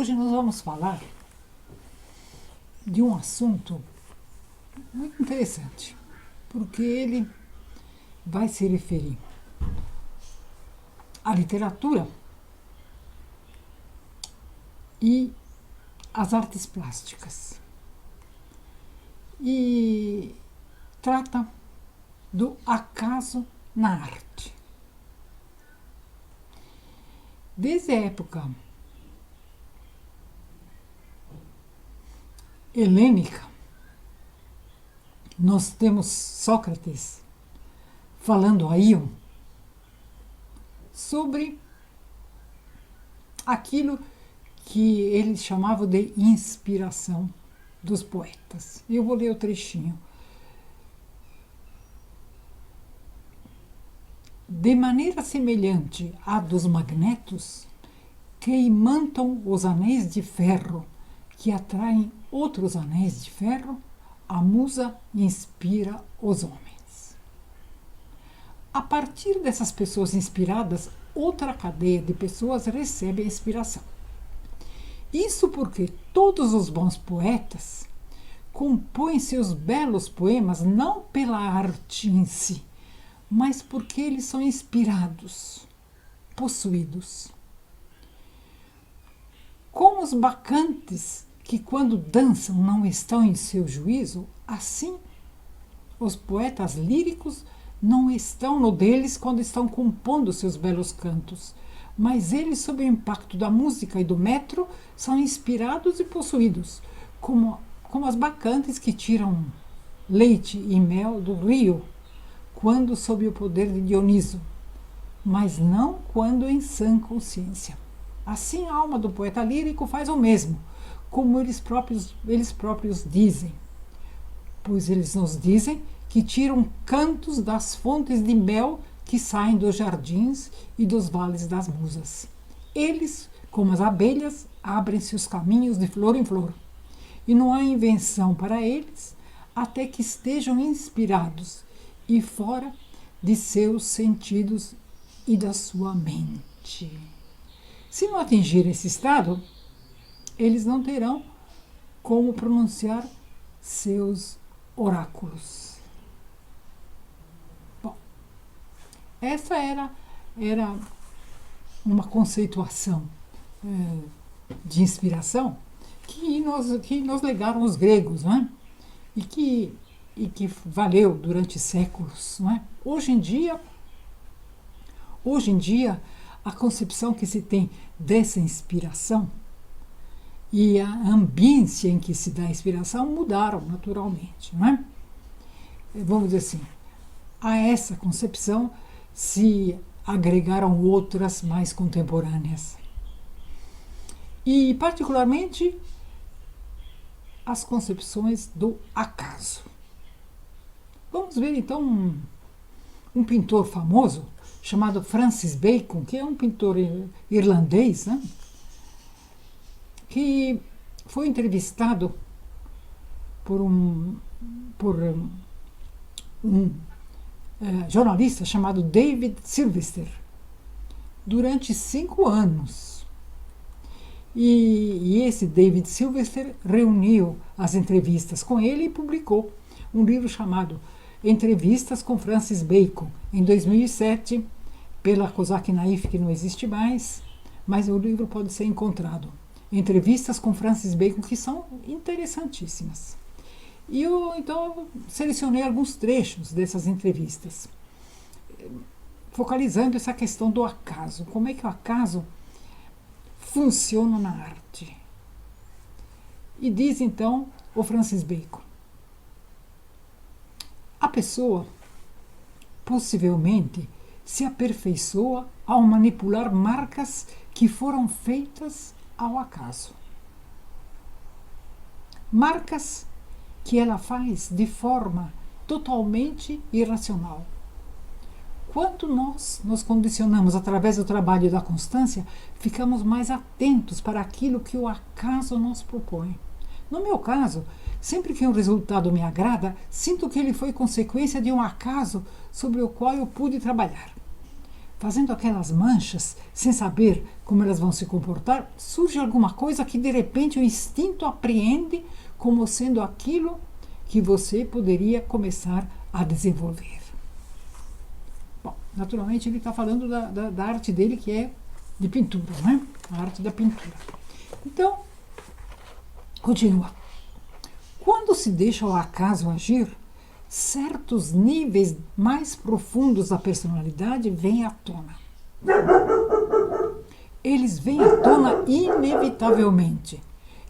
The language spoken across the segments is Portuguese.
Hoje nós vamos falar de um assunto muito interessante, porque ele vai se referir à literatura e às artes plásticas. E trata do acaso na arte. Desde a época helênica, nós temos Sócrates falando a Ion sobre aquilo que ele chamava de inspiração dos poetas. Eu vou ler o trechinho. De maneira semelhante à dos magnetos, que imantam os anéis de ferro que atraem outros anéis de ferro, a musa inspira os homens. A partir dessas pessoas inspiradas, outra cadeia de pessoas recebe a inspiração. Isso porque todos os bons poetas compõem seus belos poemas não pela arte em si, mas porque eles são inspirados, possuídos. Como os bacantes que quando dançam não estão em seu juízo, assim os poetas líricos não estão no deles quando estão compondo seus belos cantos, mas eles, sob o impacto da música e do metro, são inspirados e possuídos, como as bacantes que tiram leite e mel do rio, quando sob o poder de Dioniso, mas não quando em sã consciência. Assim a alma do poeta lírico faz o mesmo, como eles próprios dizem, pois eles nos dizem que tiram cantos das fontes de mel que saem dos jardins e dos vales das musas. Eles, como as abelhas, abrem seus caminhos de flor em flor, e não há invenção para eles até que estejam inspirados e fora de seus sentidos e da sua mente. Se não atingir esse estado, eles não terão como pronunciar seus oráculos. Bom, essa era uma conceituação de inspiração que nos legaram os gregos, não é? E que valeu durante séculos, não é? Hoje em dia, a concepção que se tem dessa inspiração e a ambiência em que se dá a inspiração mudaram naturalmente, não é? Vamos dizer assim, a essa concepção se agregaram outras mais contemporâneas. E, particularmente, as concepções do acaso. Vamos ver, então, um pintor famoso chamado Francis Bacon, que é um pintor irlandês, né? Que foi entrevistado por um jornalista chamado David Sylvester durante 5 anos. E esse David Sylvester reuniu as entrevistas com ele e publicou um livro chamado Entrevistas com Francis Bacon, em 2007, pela Kozak Naif, que não existe mais, mas o livro pode ser encontrado. Entrevistas com Francis Bacon, que são interessantíssimas. E eu, então, selecionei alguns trechos dessas entrevistas, focalizando essa questão do acaso. Como é que o acaso funciona na arte? E diz, então, o Francis Bacon: a pessoa possivelmente se aperfeiçoa ao manipular marcas que foram feitas ao acaso. Marcas que ela faz de forma totalmente irracional. Quanto nós nos condicionamos através do trabalho e da constância, ficamos mais atentos para aquilo que o acaso nos propõe. No meu caso, sempre que um resultado me agrada, sinto que ele foi consequência de um acaso sobre o qual eu pude trabalhar. fazendo aquelas manchas, sem saber como elas vão se comportar, surge alguma coisa que de repente o instinto apreende como sendo aquilo que você poderia começar a desenvolver. Bom, naturalmente ele está falando da arte dele, que é de pintura, né? A arte da pintura. Então, continua. Quando se deixa o acaso agir, certos níveis mais profundos da personalidade vêm à tona. Eles vêm à tona inevitavelmente.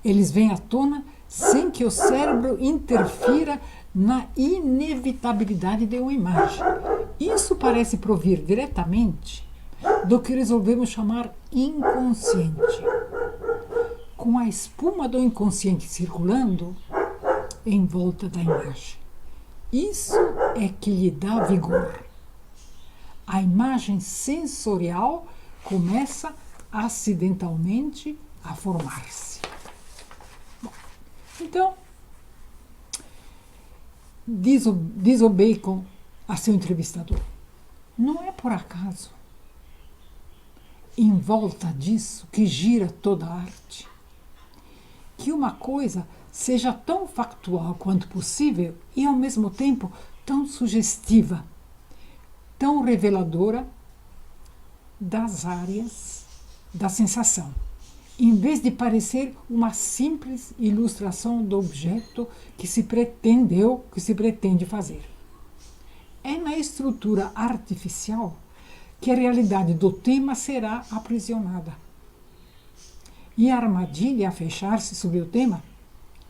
Eles vêm à tona sem que o cérebro interfira na inevitabilidade de uma imagem. Isso parece provir diretamente do que resolvemos chamar inconsciente. Com a espuma do inconsciente circulando em volta da imagem. Isso é que lhe dá vigor. A imagem sensorial começa acidentalmente a formar-se. Então, diz o Bacon a seu entrevistador, não é por acaso em volta disso que gira toda a arte. Que uma coisa seja tão factual quanto possível e, ao mesmo tempo, tão sugestiva, tão reveladora das áreas da sensação, em vez de parecer uma simples ilustração do objeto que se pretende fazer. É na estrutura artificial que a realidade do tema será aprisionada. E a armadilha a fechar-se sobre o tema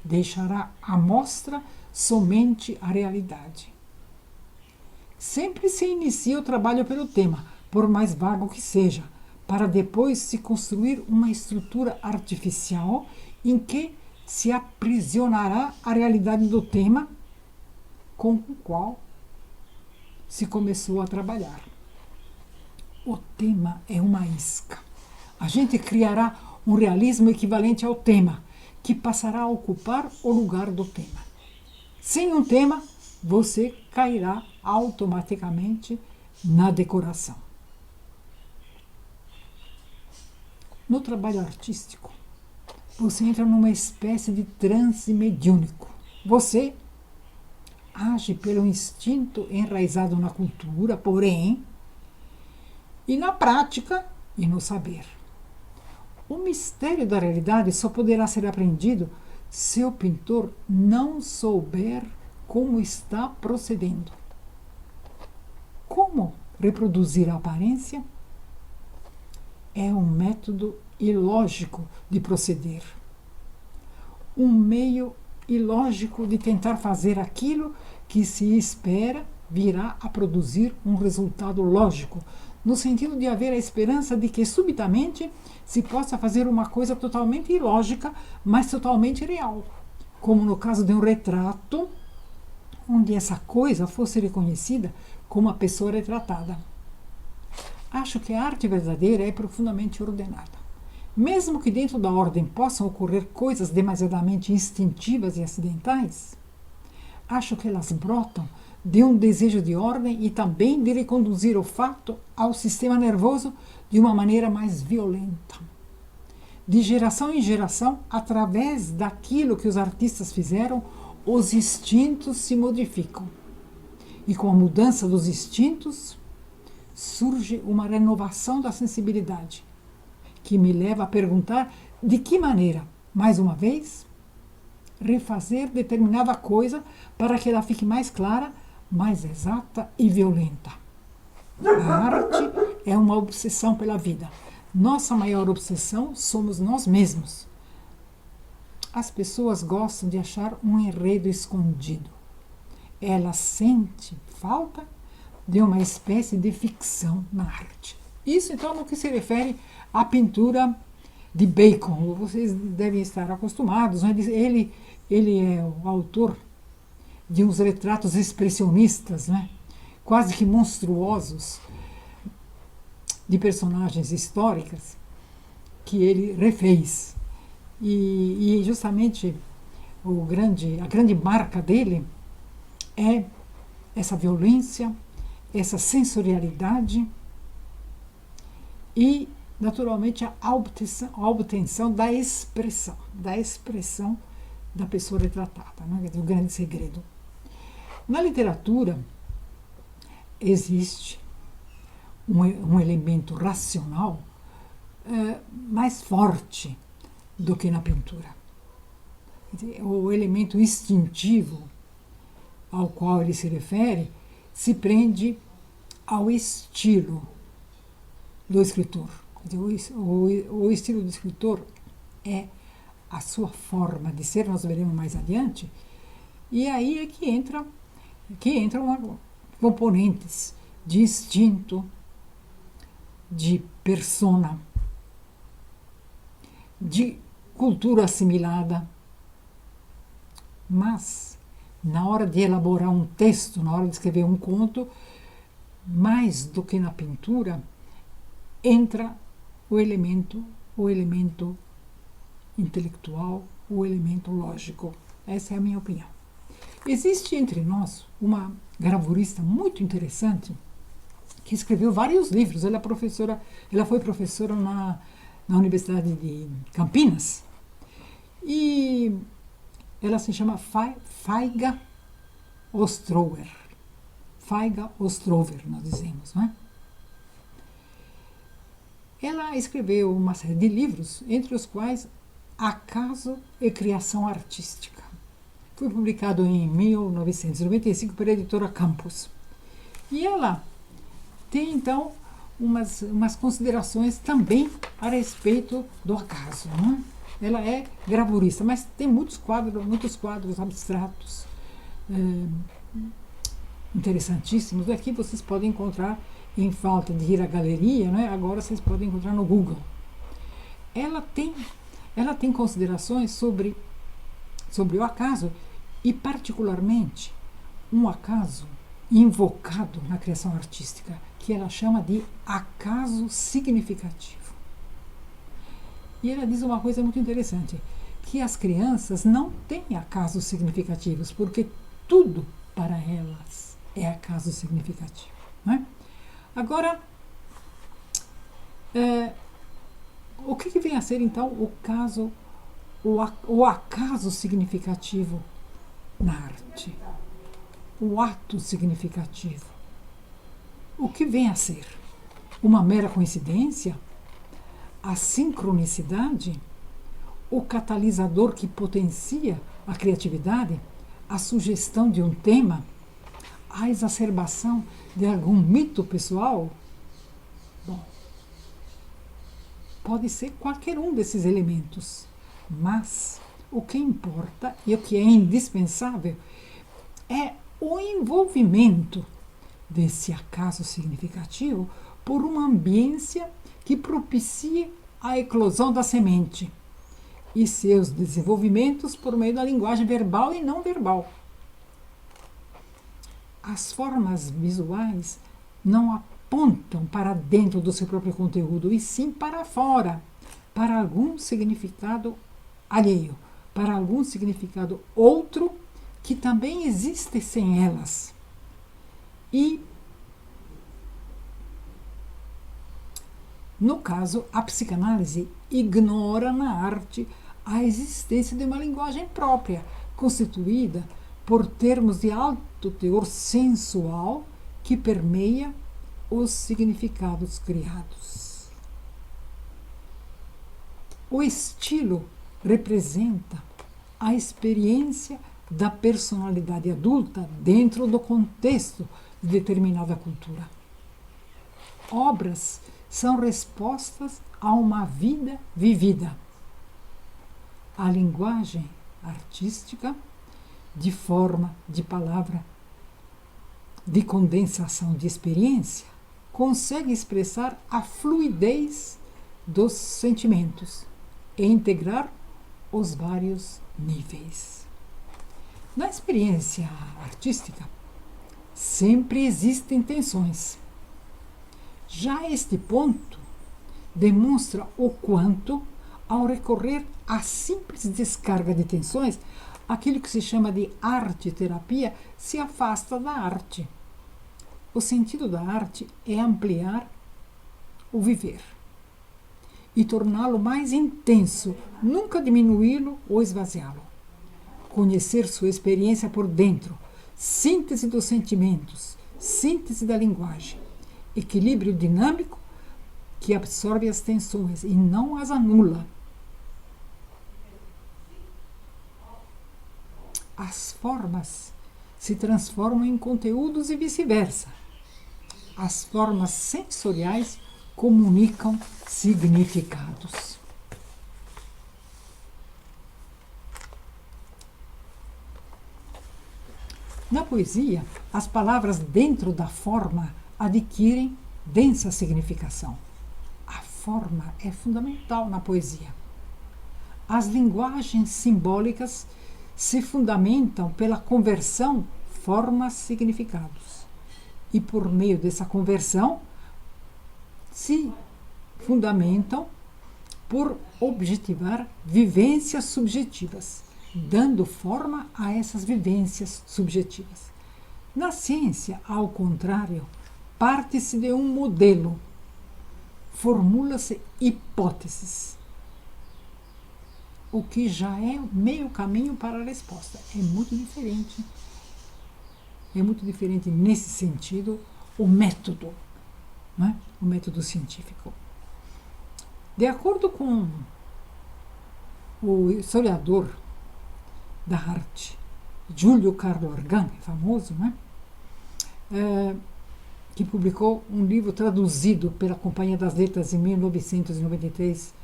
deixará à mostra somente a realidade. Sempre se inicia o trabalho pelo tema, por mais vago que seja, para depois se construir uma estrutura artificial em que se aprisionará a realidade do tema com o qual se começou a trabalhar. O tema é uma isca. A gente criará um realismo equivalente ao tema, que passará a ocupar o lugar do tema. Sem um tema, você cairá automaticamente na decoração. No trabalho artístico, você entra numa espécie de transe mediúnico. Você age pelo instinto enraizado na cultura, porém, e na prática e no saber. O mistério da realidade só poderá ser aprendido se o pintor não souber como está procedendo. Como reproduzir a aparência? É um método ilógico de proceder. Um meio ilógico de tentar fazer aquilo que se espera virá a produzir um resultado lógico, no sentido de haver a esperança de que subitamente se possa fazer uma coisa totalmente ilógica, mas totalmente real, como no caso de um retrato, onde essa coisa fosse reconhecida como a pessoa retratada. Acho que a arte verdadeira é profundamente ordenada. Mesmo que dentro da ordem possam ocorrer coisas demasiadamente instintivas e acidentais, acho que elas brotam de um desejo de ordem e também de reconduzir o fato ao sistema nervoso de uma maneira mais violenta. De geração em geração, através daquilo que os artistas fizeram, os instintos se modificam. E com a mudança dos instintos, surge uma renovação da sensibilidade, que me leva a perguntar de que maneira, mais uma vez, refazer determinada coisa para que ela fique mais clara, mais exata e violenta. A arte é uma obsessão pela vida. Nossa maior obsessão somos nós mesmos. As pessoas gostam de achar um enredo escondido. Elas sentem falta de uma espécie de ficção na arte. Isso, então, no que se refere à pintura de Bacon. Vocês devem estar acostumados, né? Ele é o autor de uns retratos expressionistas, né? Quase que monstruosos, de personagens históricas que ele refez. E justamente a grande marca dele é essa violência, essa sensorialidade e, naturalmente, a obtenção da expressão da pessoa retratada, né? O grande segredo. Na literatura, existe um elemento racional mais forte do que na pintura. O elemento instintivo ao qual ele se refere se prende ao estilo do escritor. O estilo do escritor é a sua forma de ser, nós veremos mais adiante, e aí é que entram componentes de instinto, de persona, de cultura assimilada. Mas, na hora de elaborar um texto, na hora de escrever um conto, mais do que na pintura, entra o elemento intelectual, o elemento lógico. Essa é a minha opinião. Existe entre nós uma gravurista muito interessante que escreveu vários livros. Ela foi professora na Universidade de Campinas e ela se chama Faiga Ostrower. Faiga Ostrower, nós dizemos, não é? Ela escreveu uma série de livros, entre os quais Acaso e Criação Artística. Foi publicado em 1995 pela editora Campos. E ela tem, então, umas considerações também a respeito do acaso, não é? Ela é gravurista, mas tem muitos quadros abstratos interessantíssimos. Aqui vocês podem encontrar, em falta de ir à galeria, né? Agora vocês podem encontrar no Google. Ela tem considerações sobre o acaso e, particularmente, um acaso invocado na criação artística, que ela chama de acaso significativo. E ela diz uma coisa muito interessante, que as crianças não têm acasos significativos, porque tudo para elas é acaso significativo, né? Agora, o que vem a ser, então, o acaso significativo na arte? O ato significativo. O que vem a ser? Uma mera coincidência? A sincronicidade? O catalisador que potencia a criatividade? A sugestão de um tema? A exacerbação de algum mito pessoal? Bom, pode ser qualquer um desses elementos, mas o que importa e o que é indispensável é o envolvimento desse acaso significativo por uma ambiência que propicie a eclosão da semente e seus desenvolvimentos por meio da linguagem verbal e não verbal. As formas visuais não apontam para dentro do seu próprio conteúdo, e sim para fora, para algum significado alheio, para algum significado outro que também existe sem elas. E, no caso, a psicanálise ignora na arte a existência de uma linguagem própria, constituída por termos de alto teor sensual que permeia os significados criados. O estilo representa a experiência da personalidade adulta dentro do contexto de determinada cultura. Obras são respostas a uma vida vivida. A linguagem artística, de forma, de palavra, de condensação de experiência, consegue expressar a fluidez dos sentimentos e integrar os vários níveis. Na experiência artística, sempre existem tensões. Já este ponto demonstra o quanto, ao recorrer à simples descarga de tensões, aquilo que se chama de arte-terapia se afasta da arte. O sentido da arte é ampliar o viver, e torná-lo mais intenso, nunca diminuí-lo ou esvaziá-lo. Conhecer sua experiência por dentro, síntese dos sentimentos, síntese da linguagem, equilíbrio dinâmico que absorve as tensões e não as anula. As formas se transformam em conteúdos e vice-versa. As formas sensoriais comunicam significados. Na poesia, as palavras dentro da forma adquirem densa significação. A forma é fundamental na poesia. As linguagens simbólicas se fundamentam pela conversão formas-significados. E por meio dessa conversão, se fundamentam por objetivar vivências subjetivas, dando forma a essas vivências subjetivas. Na ciência, ao contrário, parte-se de um modelo, formula-se hipóteses, o que já é meio caminho para a resposta. É muito diferente nesse sentido o método, né? O método científico. De acordo com o historiador da arte, Giulio Carlo Argan, famoso, né? Que publicou um livro traduzido pela Companhia das Letras em 1993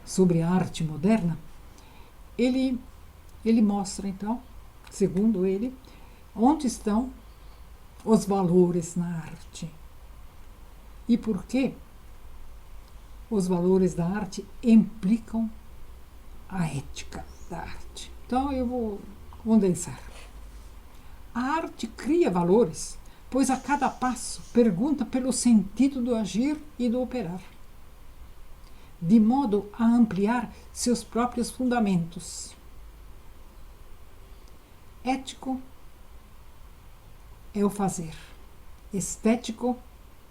sobre a arte moderna. Ele mostra, então, segundo ele, onde estão os valores na arte e por que os valores da arte implicam a ética da arte. Então, eu vou condensar. A arte cria valores, pois a cada passo pergunta pelo sentido do agir e do operar, de modo a ampliar seus próprios fundamentos. Ético é o fazer, estético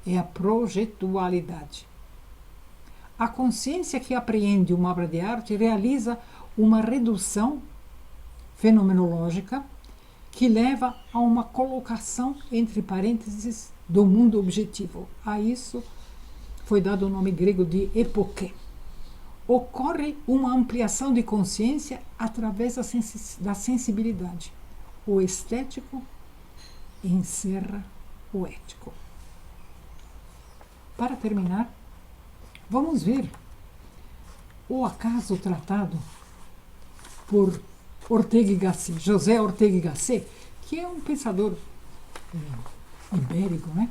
é a projetualidade. A consciência que apreende uma obra de arte realiza uma redução fenomenológica que leva a uma colocação entre parênteses do mundo objetivo. A isso foi dado o nome grego de epoké. Ocorre uma ampliação de consciência através da sensibilidade. O estético encerra o ético. Para terminar, vamos ver o acaso tratado por Ortega y Gasset, José Ortega y Gasset, que é um pensador ibérico, né?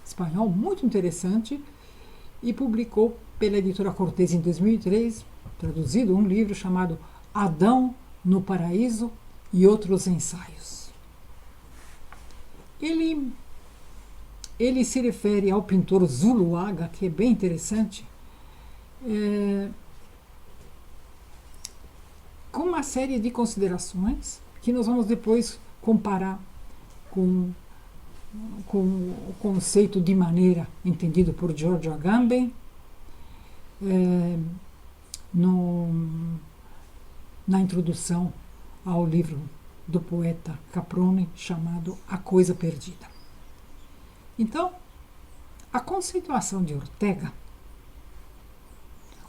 Espanhol, muito interessante, e publicou pela editora Cortez em 2003, traduzido, um livro chamado Adão no Paraíso e Outros Ensaios. Ele se refere ao pintor Zuloaga, que é bem interessante, com uma série de considerações que nós vamos depois comparar com o conceito de maneira entendido por Giorgio Agamben na introdução ao livro do poeta Caproni chamado A Coisa Perdida. Então, a conceituação de Ortega,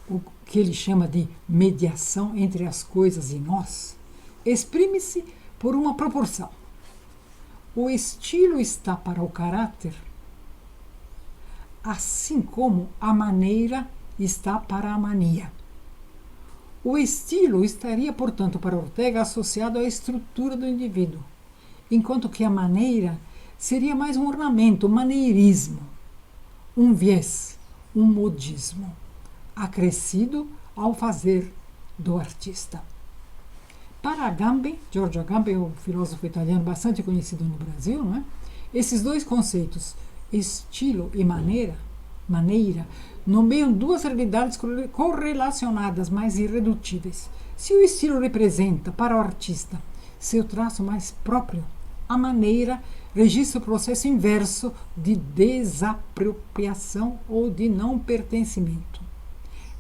o que ele chama de mediação entre as coisas e nós, exprime-se por uma proporção. O estilo está para o caráter, assim como a maneira está para a mania. O estilo estaria, portanto, para Ortega associado à estrutura do indivíduo, enquanto que a maneira seria mais um ornamento, um maneirismo, um viés, um modismo, acrescido ao fazer do artista. Para Agamben, Giorgio Agamben é um filósofo italiano bastante conhecido no Brasil, não é? Esses dois conceitos, estilo e maneira, nomeiam duas realidades correlacionadas, mas irredutíveis. Se o estilo representa para o artista seu traço mais próprio, a maneira registra o processo inverso de desapropriação ou de não pertencimento.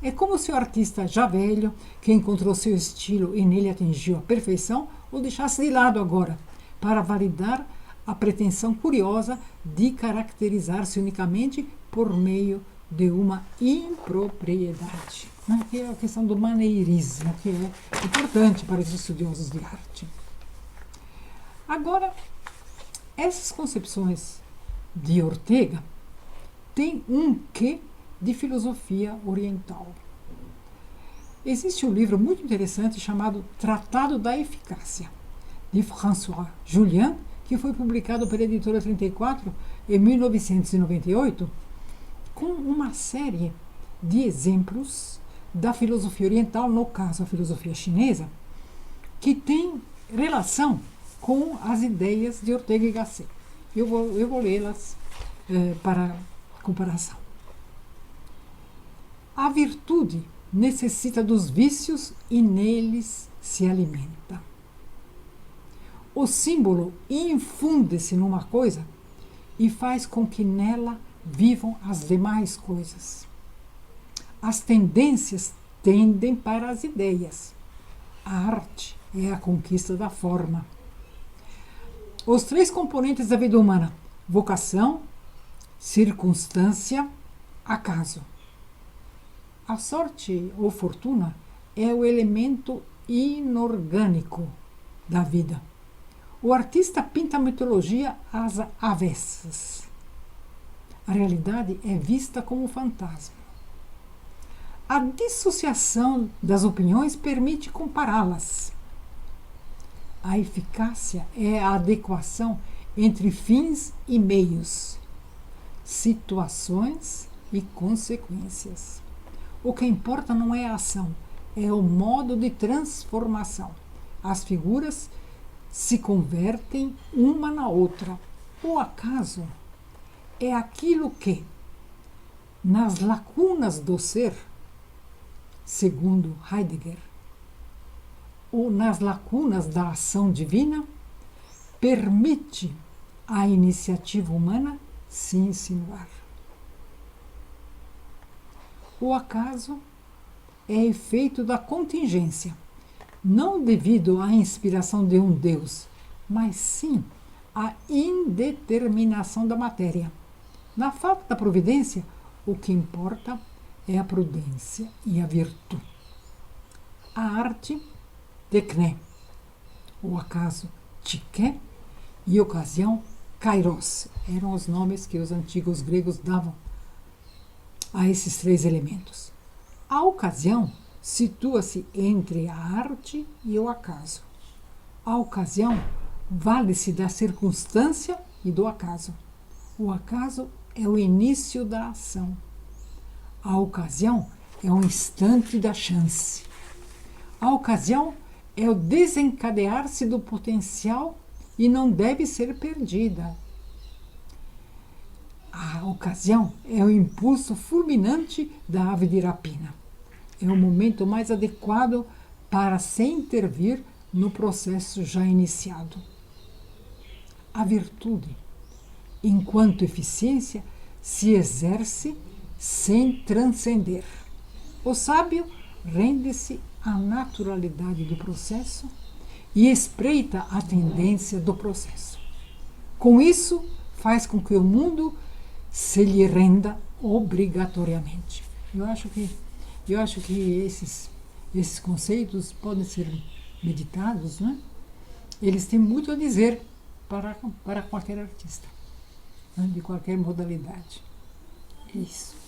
É como se o artista já velho, que encontrou seu estilo e nele atingiu a perfeição, o deixasse de lado agora, para validar a pretensão curiosa de caracterizar-se unicamente por meio de uma impropriedade. Que é a questão do maneirismo, que é importante para os estudiosos de arte. Agora, essas concepções de Ortega têm um quê de filosofia oriental. Existe um livro muito interessante chamado Tratado da Eficácia, de François Julian, que foi publicado pela editora 34 em 1998, com uma série de exemplos da filosofia oriental, no caso a filosofia chinesa, que tem relação com as ideias de Ortega y Gasset. Eu vou lê-las para comparação. A virtude necessita dos vícios e neles se alimenta. O símbolo infunde-se numa coisa e faz com que nela vivam as demais coisas. As tendências tendem para as ideias. A arte é a conquista da forma. Os três componentes da vida humana: vocação, circunstância, acaso. A sorte ou fortuna é o elemento inorgânico da vida. O artista pinta a mitologia às avessas. A realidade é vista como fantasma. A dissociação das opiniões permite compará-las. A eficácia é a adequação entre fins e meios, situações e consequências. O que importa não é a ação, é o modo de transformação. As figuras se convertem uma na outra. O acaso é aquilo que, nas lacunas do ser, segundo Heidegger, ou nas lacunas da ação divina, permite à iniciativa humana se insinuar. O acaso é efeito da contingência, não devido à inspiração de um Deus, mas sim à indeterminação da matéria. Na falta da providência, o que importa é a prudência e a virtude. A arte, tekné, o acaso, tiké, e ocasião, kairos, eram os nomes que os antigos gregos davam a esses três elementos. A ocasião situa-se entre a arte e o acaso. A ocasião vale-se da circunstância e do acaso. O acaso é o início da ação. A ocasião é o instante da chance. A ocasião é o desencadear-se do potencial e não deve ser perdida. A ocasião é o impulso fulminante da ave de rapina. É o momento mais adequado para se intervir no processo já iniciado. A virtude, enquanto eficiência, se exerce sem transcender. O sábio rende-se à naturalidade do processo e espreita a tendência do processo. Com isso, faz com que o mundo se lhe renda obrigatoriamente. Eu acho que esses conceitos podem ser meditados, né? Eles têm muito a dizer para qualquer artista, né? De qualquer modalidade. Isso.